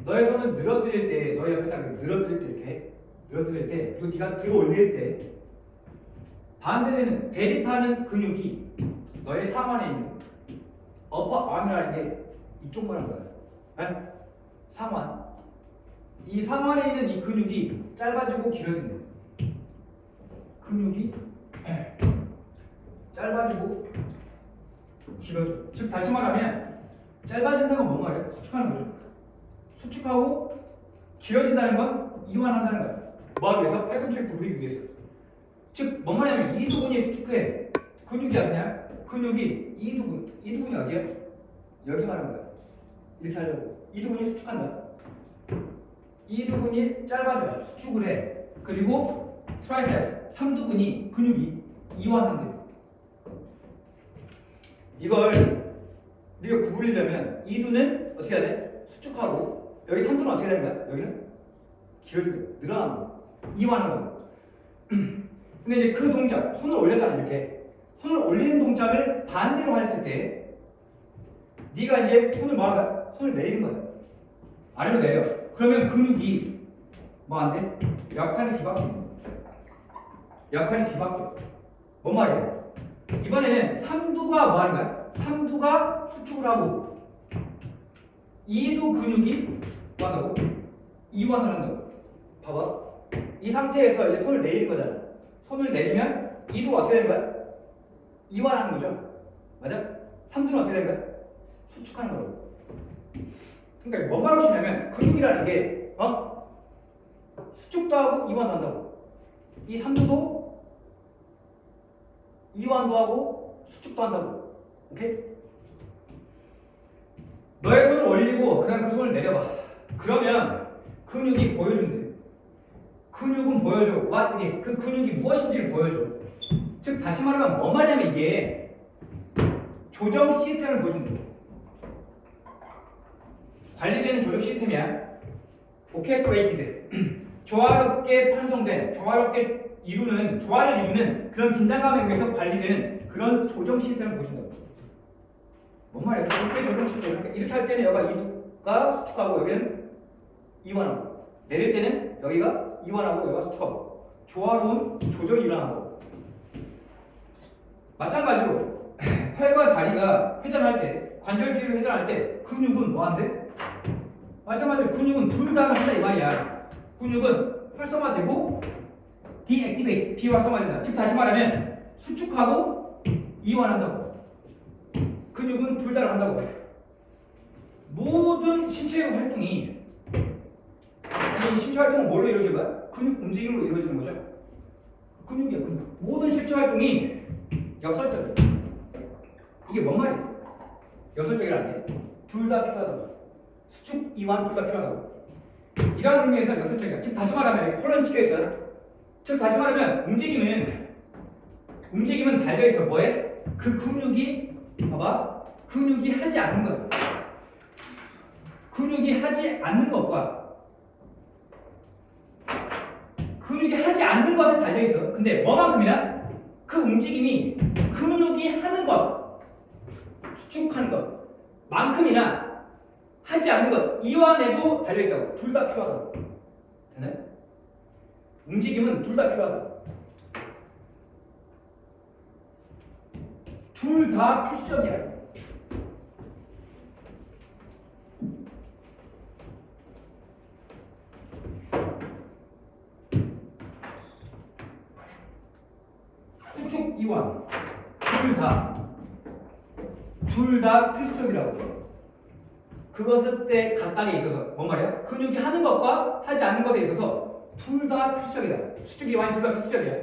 너의 손을 늘어뜨릴 때, 너의 옆에 딱 늘어뜨릴 때 이렇게 늘어뜨릴 때, 그리고 네가 들어 올릴 때 반대되는 대립하는 근육이 너의 상완에 있는 어퍼 아임이라는 게 이쪽만 한 거야. 네? 상완. 이 상완에 있는 이 근육이 짧아지고 길어진다. 근육이 짧아지고 길어져. 즉 다시 말하면 짧아진다는 건 뭔 말이야? 수축하는 거죠. 수축하고 길어진다는 건 이완한다는 거야. 뭐하기 위해서? 팔꿈치를 구부리기 위해서. 즉 뭔 말이냐면 이두근이 수축해. 근육이야 그냥. 근육이 이두근이 어디야? 여기 말하는 거야. 이렇게 하려고. 이두근이 수축한다. 이두근이 짧아져. 수축을 해. 그리고 트라이셉스, 삼두근이 근육이 이완한대. 이걸 우리가 구부리려면 이두는 어떻게 해야 돼? 수축하고 여기 삼두는 어떻게 되는 거야? 여기는 길어지고 늘어나는 거. 이완하는 거. 근데 이제 그 동작, 손을 올렸잖아 이렇게. 손을 올리는 동작을 반대로 했을 때 네가 이제 손을 뭐 하는 거야? 손을 내리는 거야. 아래로 내려. 그러면 근육이 뭐 안 돼? 약간이 뒤바뀌는 거야. 약간이 뒤바뀌어. 뭔 말이야? 이번에는 삼두가 뭐 하는 거야? 삼두가 수축을 하고 이두 근육이 뭐 한다고? 이완을 한다고. 봐봐. 이 상태에서 이제 손을 내리는 거잖아. 손을 내리면 이두가 어떻게 되는 거야? 이완하는 거죠. 맞아? 삼두는 어떻게 되는 거야? 수축하는 거라고. 그러니까 뭔 말하고 싶냐면 근육이라는 게 수축도 하고 이완도 한다고. 이 삼두도 이완도 하고 수축도 한다고. 오케이? 너의 손을 올리고 그다음 그 손을 내려봐. 그러면 근육이 보여준대. 근육은 보여줘. What it is. 그 근육이 무엇인지를 보여줘. 즉 다시 말하면 뭔 말이냐면 이게 조정 시스템을 보여준대. 관리되는 조정 시스템이야. 오케스트레이티드. 조화롭게 편성된, 조화롭게 이루는, 조화를 이루는 그런 긴장감에 의해서 관리되는 그런 조정 시스템을 보여준다고. 뭔 말이야? 이렇게 조정 시스템. 이렇게 할 때는 여기가 이두가 수축하고 여기는 이완하고, 내릴 때는 여기가 이완하고 여기가 수축하고, 조화로운 조절이 일어난다고. 마찬가지로 팔과 다리가 회전할 때, 관절주위로 회전할 때 근육은 뭐 한대? 마찬가지로 근육은 둘 다 한다 이 말이야. 근육은 활성화되고 디액티베이트, 비활성화된다. 즉 다시 말하면 수축하고 이완한다고. 근육은 둘 다를 한다고. 모든 신체 활동이 이 신체 활동은 뭘로 이루어지는 거야? 근육 움직임으로 이루어지는 거죠. 근육이야 근육. 모든 신체 활동이 역설적이야. 이게 뭔 말이야? 역설적이라는 게 둘 다 필요하다고. 수축, 이완 둘 다 필요하다고. 이러한 의미에서 역설적이야. 즉 다시 말하면 콜론 시켜있어요. 즉 다시 말하면 움직임은 달려있어. 뭐에? 그 근육이 봐봐. 근육이 하지 않는 것. 근육이 하지 않는 것과 근육이 하지 않는 것에 달려있어. 근데 뭐만큼이나? 그 움직임이 근육이 하는 것, 수축하는 것 만큼이나 하지 않는 것, 이완에도 달려있다고. 둘 다 필요하다고. 되나요? 움직임은 둘 다 필요하다. 둘 다 필수적이야. 수축, 이완 둘 다 필수적이라고. 그것을 때 각각에 있어서 뭔 말이야? 근육이 하는 것과 하지 않는 것에 있어서 둘 다 필수적이다. 수축, 이완이 둘 다 필수적이야.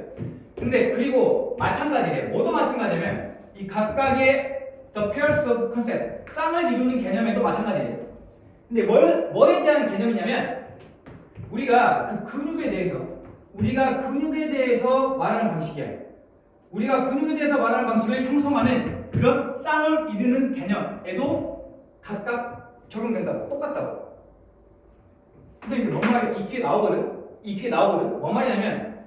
근데 그리고 마찬가지래. 뭐도 마찬가지면 이 각각의 the pairs of concept, 쌍을 이루는 개념에도 마찬가지래요. 근데 뭐에 대한 개념이냐면 우리가 근육에 대해서 말하는 방식이야. 우리가 근육에 대해서 말하는 방식을 형성하는 그런 쌍을 이루는 개념에도 각각 적용된다고. 똑같다고. 그래서 이게 뭔 말이야? 이 뒤에 나오거든. 뭔 말이냐면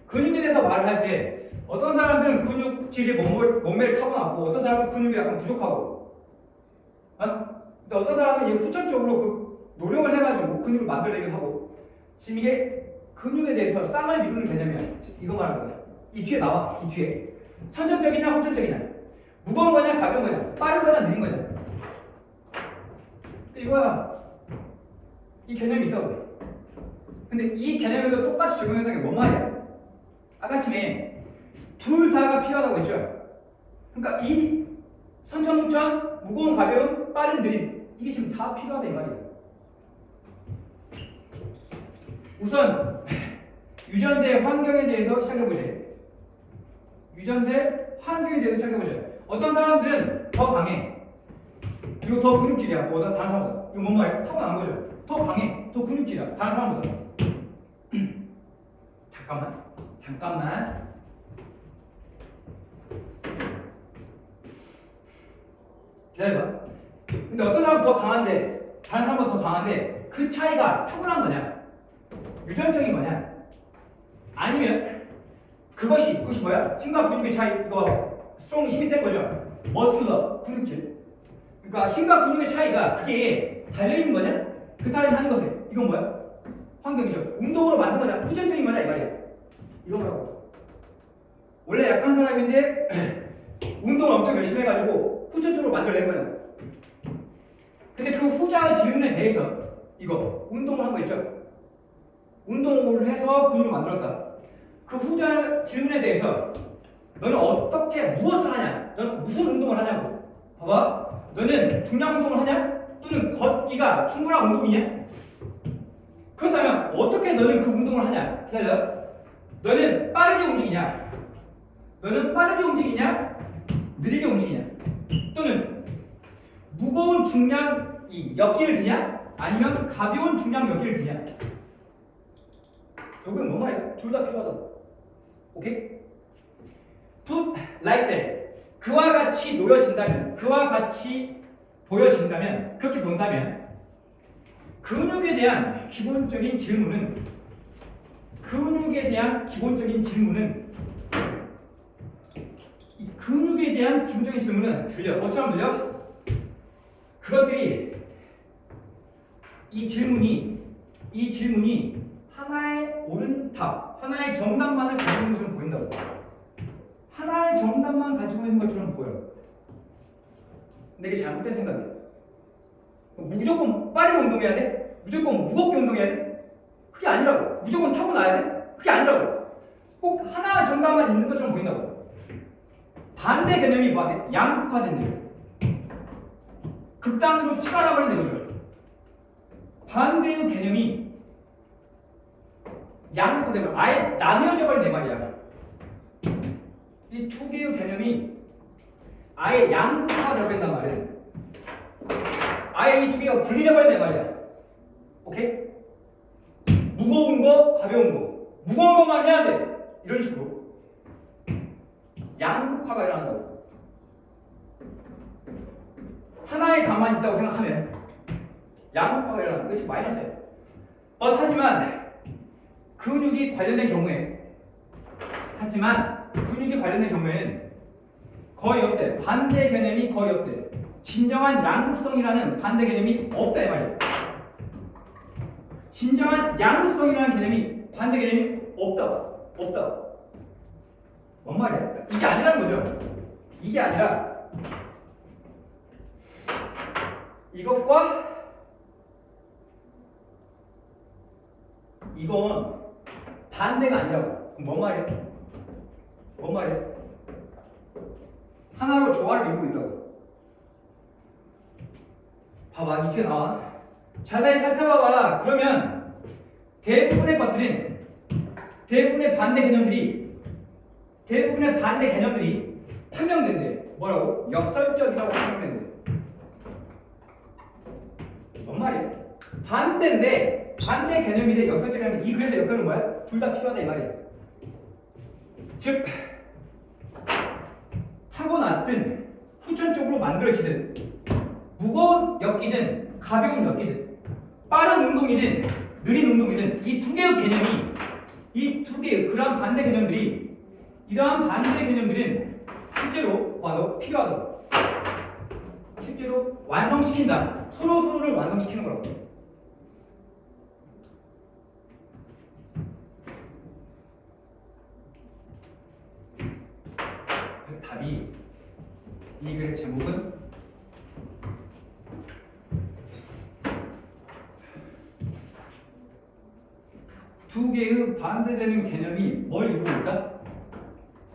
근육에 대해서 말을 할 때 어떤 사람들은 근육질이 몸매를 타고났고 어떤 사람은 근육이 약간 부족하고 근데 어떤 사람은 후천적으로 노력을 해가지고 근육을 만들어내기도 하고 지금 이게 근육에 대해서 쌍을 이루는 개념이야. 이거 말하는 거야. 이 뒤에 나와. 이 뒤에 선천적이냐 후천적이냐, 무거운 거냐 가벼운 거냐, 빠른 거냐 느린 거냐, 이거야. 이 개념이 있다고. 근데 이 개념에도 똑같이 적용한다는 게 뭔 말이야? 아까쯤에 둘 다가 필요하다고 했죠. 그러니까 이 선천 후천, 무거운 가벼운, 빠른 느림, 이게 지금 다 필요하다 이 말이야. 우선 유전대 환경에 대해서 시작해보자. 유전대 환경에 대해서 시작해보자. 어떤 사람들은 더 강해. 이거 더 근육질이야. 다른 사람보다. 이거 뭔 말이야? 타고난 거죠. 더 강해. 더 근육질이야. 다른 사람보다. 잠깐만. 기다려봐. 근데 어떤 사람은 더 강한데 다른 사람보다 더 강한데 그 차이가 타고난 거냐? 유전적인 거냐? 아니면 그것이 뭐야? 힘과 근육의 차이. 이거 스트롱 힘이 센 거죠. 머스큘러 근육질. 그러니까 힘과 근육의 차이가 그게 달려있는 거냐? 그 사람이 하는 것에. 이건 뭐야? 환경이죠. 운동으로 만든 거냐? 후천적인 거냐 이 말이야. 이거 뭐라고? 원래 약한 사람인데 운동을 엄청 열심히 해가지고 후천적으로 만들어낸 거야. 근데 그 후자의 질문에 대해서 이거 운동을 한 거 있죠? 운동을 해서 근육을 만들었다. 그 후자 질문에 대해서 너는 어떻게 무엇을 하냐? 너는 무슨 운동을 하냐고. 봐봐. 너는 중량 운동을 하냐? 또는 걷기가 충분한 운동이냐? 그렇다면 어떻게 너는 그 운동을 하냐? 기다려. 너는 빠르게 움직이냐? 너는 빠르게 움직이냐? 느리게 움직이냐? 또는 무거운 중량 이 역기를 드냐? 아니면 가벼운 중량 역기를 드냐? 결국은 뭔 말이야? 둘 다 필요하다고. 오케이? Put like that. 그와 같이 놓여진다면, 그와 같이 보여진다면, 그렇게 본다면 근육에 대한 기본적인 질문은 이 근육에 대한 기본적인 질문은 들려. 뭐처럼 들려? 그것들이 이 질문이 하나의 옳은 답, 하나의 정답만을 가지고 있는 것처럼 보인다고. 하나의 정답만 가지고 있는 것처럼 보여. 근데 이게 잘못된 생각이야. 무조건 빠르게 운동해야 돼? 무조건 무겁게 운동해야 돼? 그게 아니라고. 무조건 타고나야 돼? 그게 아니라고. 꼭 하나의 정답만 있는 것처럼 보인다고. 반대 개념이 뭐야? 양극화된 개념. 극단으로 치달아버린 거죠. 반대의 개념이 양극화되면 아예 나뉘어져 버린 내 말이야. 이 두 개의 개념이 아예 양극화가 되어버린단 말이야. 아예 이 두 개가 분리돼 버린 내 말이야. 오케이? 무거운 거, 가벼운 거. 무거운 것만 해야 돼. 이런 식으로 양극화가 일어난다고. 하나의 답만 있다고 생각하면 양극화가 일어나는 거. 이게 마이너스야. 하지만 근육이 관련된 경우에는 거의 없대. 반대 개념이 거의 없대. 진정한 양극성이라는 반대 개념이 없다 이 말이야. 진정한 양극성이라는 개념이 반대 개념이 없다. 뭔 말이야? 이게 아니라는 거죠. 이게 아니라 이것과 이건 반대가 아니라고. 그럼 뭔 말이야? 하나로 조화를 이루고 있다고. 봐봐, 이렇게 나와. 자세히 살펴봐봐. 그러면 대부분의 반대 개념들이 판명된대. 뭐라고? 역설적이라고 판명된대. 뭔 말이야? 반대인데 반대 개념인데 역설적이라면 이 그래서 역설은 뭐야? 둘 다 필요하다 이 말이야. 즉 타고났든 후천적으로 만들어지든 무거운 역기든 가벼운 역기든 빠른 운동이든 느린 운동이든 이 두 개의 개념이 이 두 개의 그러한 반대 개념들이 이러한 반대 개념들은 실제로 봐도 필요하다고. 실제로 완성시킨다. 서로를 완성시키는 거라고. 이 글의 제목은 두 개의 반대되는 개념이 뭘 이루고 있다?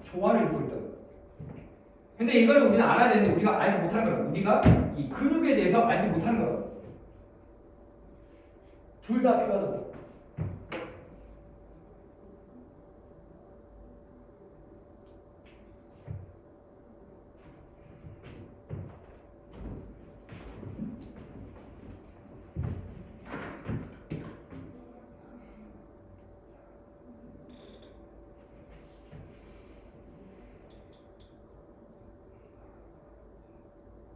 조화를 이루고 있다. 근데 이걸 우리는 알아야 되는데 우리가 알지 못하는 거라. 우리가 이 근육에 대해서 알지 못하는 거라. 둘 다 필요하다고.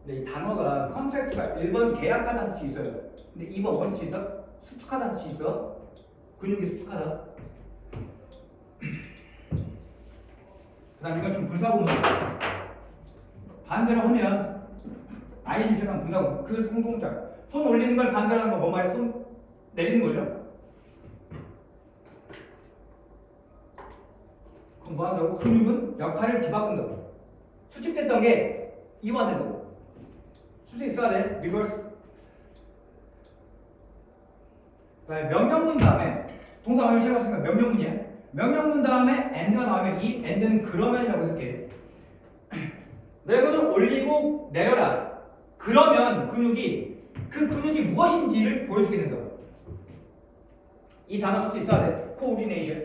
근데 이 단어가 컨트랙트가 1번 계약하다는 뜻이 있어요. 근데 2번 어떤 뜻이 있어? 수축하다는 뜻이 있어. 근육이 수축하다. 그 다음 이건 좀 분사구문. 반대로 하면 아이디션한 분사구문. 그 손동작. 손 올리는 걸 반대로 하는 거 뭐 말이야? 손 내리는 거죠. 그럼 뭐 한다고? 근육은 역할을 뒤바꾼다고. 수축됐던 게 이완된다고. 수식 써야 돼. 리버스. 그다음에 명령문 다음에 동사 완료 시작했으니까 명령문이야. 명령문 다음에 and가 나오면 이 and는 그러면이라고 해석해. 내 손을 올리고 내려라. 그러면 근육이 그 근육이 무엇인지를 보여주게 된다고. 이 단어 쓸 수 있어야 돼. 코오디네이션.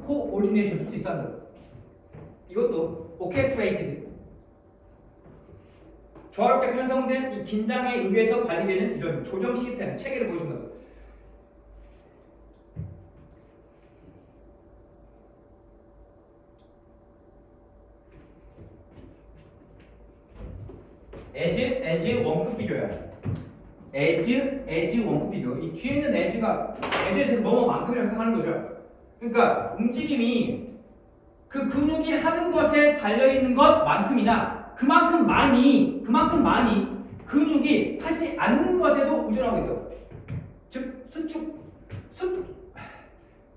코오디네이션 쓸 수 있어야 한다고. 이것도 orchestrated. 조화롭게 편성된 이 긴장에 의해서 관리되는 이런 조정 시스템, 체계를 보여준다. as 원급 비교야. as 원급 비교. 이 뒤에 있는 as가 as에 대해서 뭐뭐만큼이라고 생각하는 거죠. 그러니까 움직임이 그 근육이 하는 것에 달려 있는 것만큼이나 그만큼 많이 근육이 하지 않는 것에도 의존하고 있다고. 즉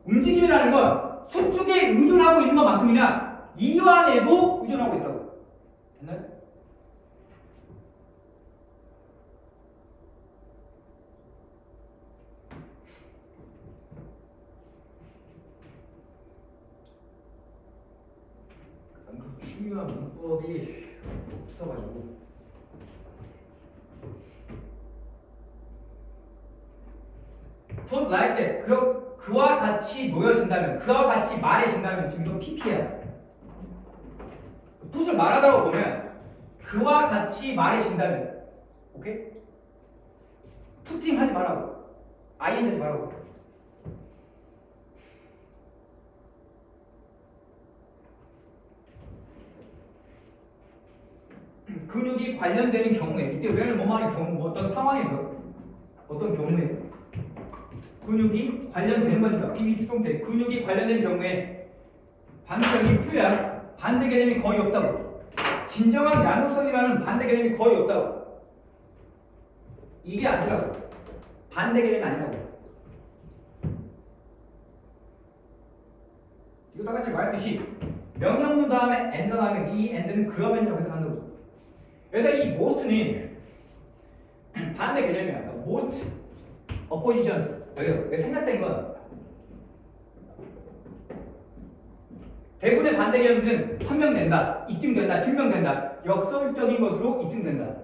움직임이라는 건 수축에 의존하고 있는 것만큼이나 이완에도 의존하고 있다고. 됐나요? 중요한 문법이 없어가지고 put like that 그와 같이 놓여진다면 그와 같이 말해진다면 지금 이건 PP야. put을 말하다고 보면 그와 같이 말해진다면 오케이? putting 하지 말라고 ing 하지 말라고. 근육이 관련되는 경우에 이때 왜냐면 뭐만의 경우 어떤 상황에서 어떤 경우에 근육이 관련되는 거니까 PPT 송태 근육이 관련된 경우에 반대적인 표야 반대 개념이 거의 없다고. 진정한 양극성이라는 반대 개념이 거의 없다고. 이게 아니라고. 반대 개념이 아니라고. 이거 다 같이 말했듯이 명령문 다음에 and 다음에 이 and는 그러면이라고 해석한다고. 그래서 이 most는 반대 개념이야. most oppositions. 여기 생략된 건 대부분의 반대 개념들은 판명된다, 입증된다, 증명된다, 역설적인 것으로 입증된다.